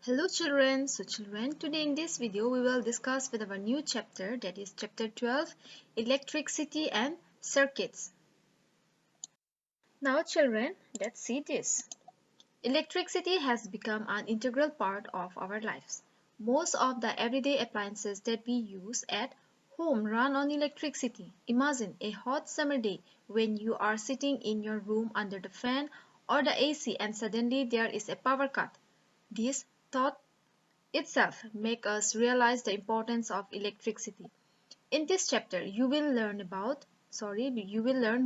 Hello children. So children, today in this video we will discuss with our new chapter, that is chapter 12, electricity and circuits. Now children, let's see this. Electricity has become an integral part of our lives. Most of the everyday appliances that we use at home run on electricity. Imagine a hot summer day when you are sitting in your room under the fan or the AC and suddenly there is a power cut. This thought itself make us realize the importance of electricity. In this chapter, you will learn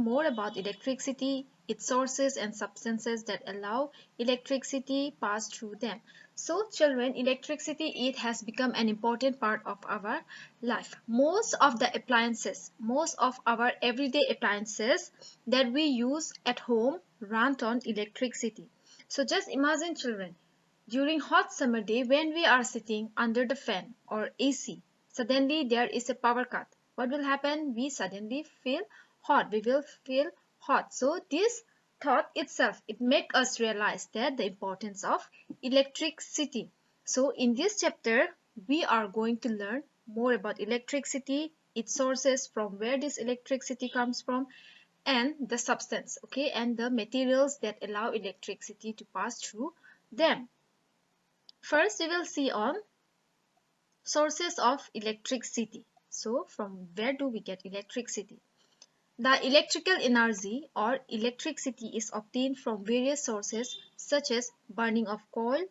more about electricity, its sources and substances that allow electricity pass through them. So children, electricity it has become an important part of our life. Most of our everyday appliances that we use at home run on electricity. So just imagine children, during hot summer day when we are sitting under the fan or AC, suddenly there is a power cut. What will happen? We suddenly feel hot. We will feel hot. So this thought itself, it makes us realize that the importance of electricity. So in this chapter, we are going to learn more about electricity, its sources, from where this electricity comes from, and the substance, okay, and the materials that allow electricity to pass through them. First, we will see on sources of electricity. So, from where do we get electricity? The electrical energy or electricity is obtained from various sources such as burning of coal,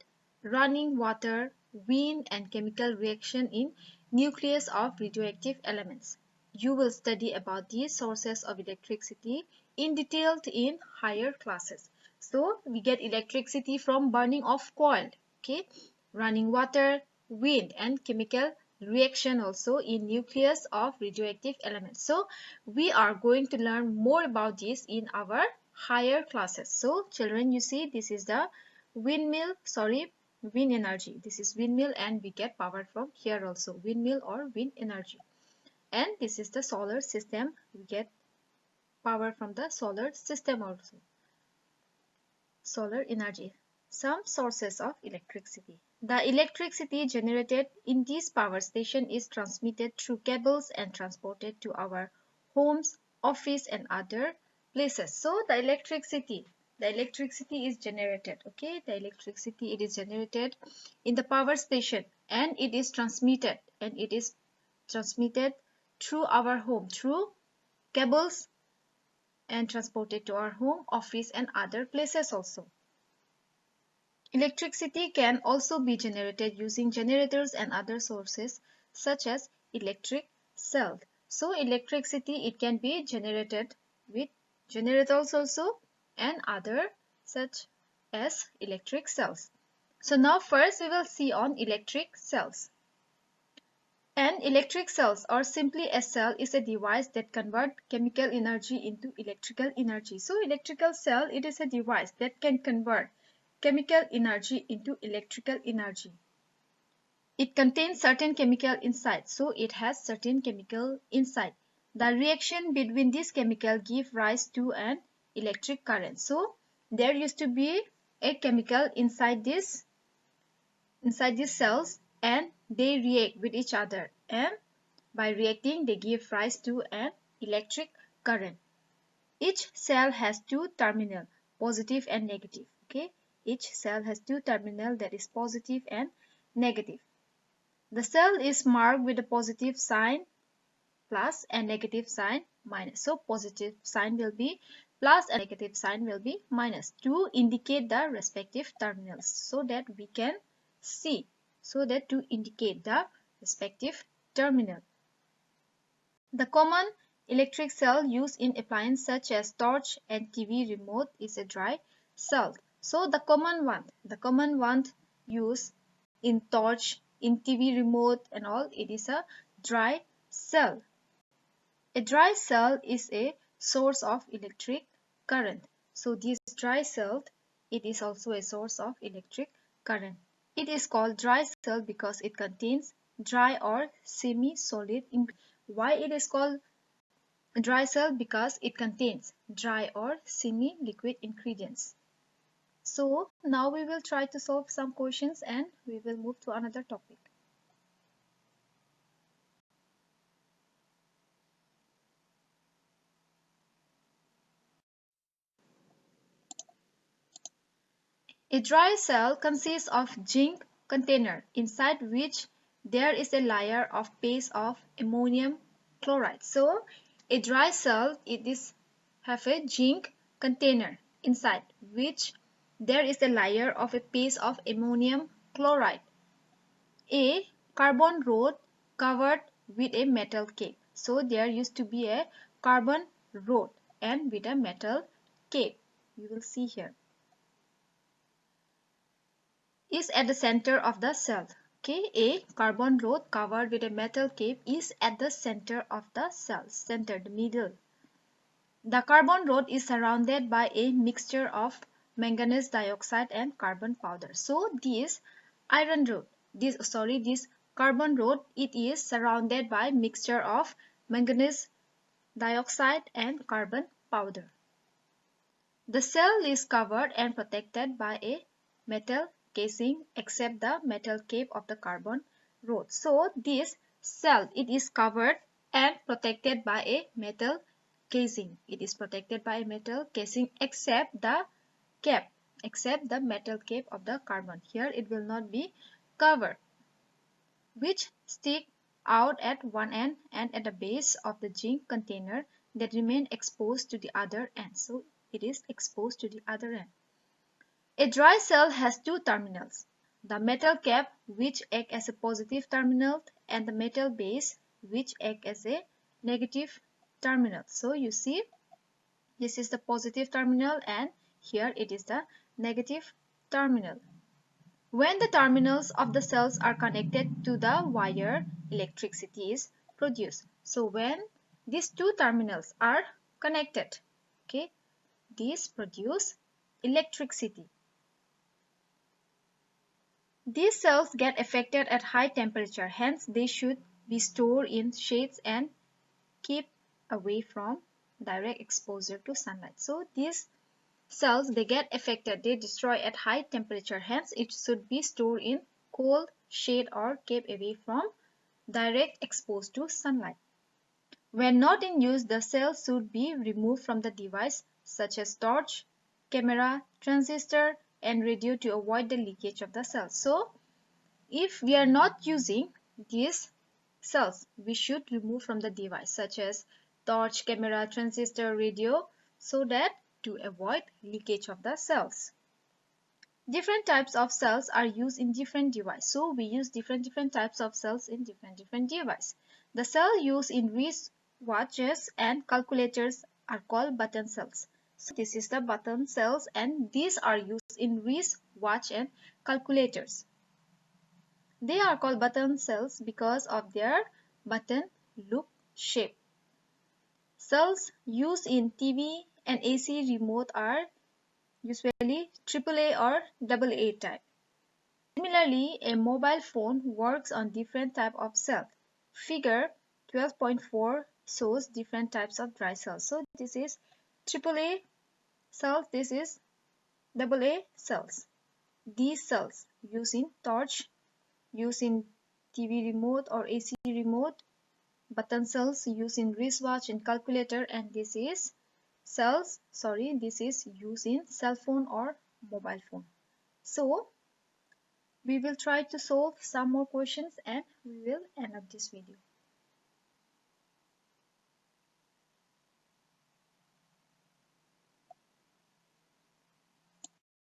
running water, wind, and chemical reaction in nucleus of radioactive elements. You will study about these sources of electricity in detail in higher classes. So, we get electricity from burning of coal, okay, running water, wind, and chemical reaction also in nucleus of radioactive elements. So we are going to learn more about this in our higher classes. So children, you see this is the wind energy. This is windmill and we get power from here also, windmill or wind energy. And this is the solar system. We get power from the solar system also. Solar energy. Some sources of electricity. The electricity generated in this power station is transmitted through cables and transported to our homes, office and other places. So the electricity is generated, okay? The electricity it is generated in the power station and it is transmitted through our home through cables and transported to our home, office and other places also. Electricity can also be generated using generators and other sources such as electric cells. So electricity it can be generated with generators also and other such as electric cells. So now first we will see on electric cells. An electric cells or simply a cell is a device that converts chemical energy into electrical energy. So electrical cell it is a device that can convert chemical energy into electrical energy. It contains certain chemical inside, so it has certain chemical inside. The reaction between this chemical give rise to an electric current. So there used to be a chemical inside these cells and they react with each other, and by reacting they give rise to an electric current. Each cell has two terminals, positive and negative, okay? Each cell has two terminals, that is positive and negative. The cell is marked with a positive sign plus and negative sign minus. So positive sign will be plus and negative sign will be minus to indicate the respective terminals so that we can see. So that to indicate the respective terminal. The common electric cell used in appliances such as torch and TV remote is a dry cell. So the common one used in torch, in TV remote and all, it is a dry cell. A dry cell is a source of electric current. So this dry cell, it is also a source of electric current. It is called dry cell because it contains dry or semi-solid ingredients. Why it is called dry cell? Because it contains dry or semi-liquid ingredients. So now we will try to solve some questions and we will move to another topic. A dry cell consists of zinc container inside which there is a layer of paste of ammonium chloride. So a dry cell have a zinc container inside which there is a layer of a paste of ammonium chloride. A carbon rod covered with a metal cape. So there used to be a carbon rod and with a metal cape. You will see here. Is at the center of the cell. Okay, a carbon rod covered with a metal cape is at the center of the cell, center, the middle. The carbon rod is surrounded by a mixture of manganese dioxide and carbon powder. So this this carbon rod, it is surrounded by mixture of manganese dioxide and carbon powder. The cell is covered and protected by a metal casing except the metal cape of the carbon rod. So this cell, it is covered and protected by a metal casing. It is protected by a metal casing except the cap, except the metal cape of the carbon. Here it will not be covered, which stick out at one end and at the base of the zinc container that remain exposed to the other end. So it is exposed to the other end. A dry cell has two terminals, the metal cap, which act as a positive terminal, and the metal base, which act as a negative terminal. So you see, this is the positive terminal and here it is the negative terminal. When the terminals of the cells are connected to the wire, electricity is produced. So when these two terminals are connected, okay, these produce electricity. These cells get affected at high temperature, hence they should be stored in shades and keep away from direct exposure to sunlight. So these cells, they get affected, they destroy at high temperature, hence it should be stored in cold shade or kept away from direct exposed to sunlight. When not in use, the cells should be removed from the device such as torch, camera, transistor and radio to avoid the leakage of the cells. So if we are not using these cells, we should remove from the device such as torch, camera, transistor, radio, so that to avoid leakage of the cells. Different types of cells are used in different devices. So we use different types of cells in different devices. The cell used in wrist watches and calculators are called button cells. So this is the button cells and these are used in wrist watch and calculators. They are called button cells because of their button look shape. Cells used in TV and AC remote are usually AAA or AA type. Similarly, a mobile phone works on different type of cells. Figure 12.4 shows different types of dry cells. So this is AAA cells, this is AA cells. These cells used in torch, used in TV remote or AC remote, button cells used in wristwatch and calculator, and this is this is used in cell phone or mobile phone. So we will try to solve some more questions and we will end up this video.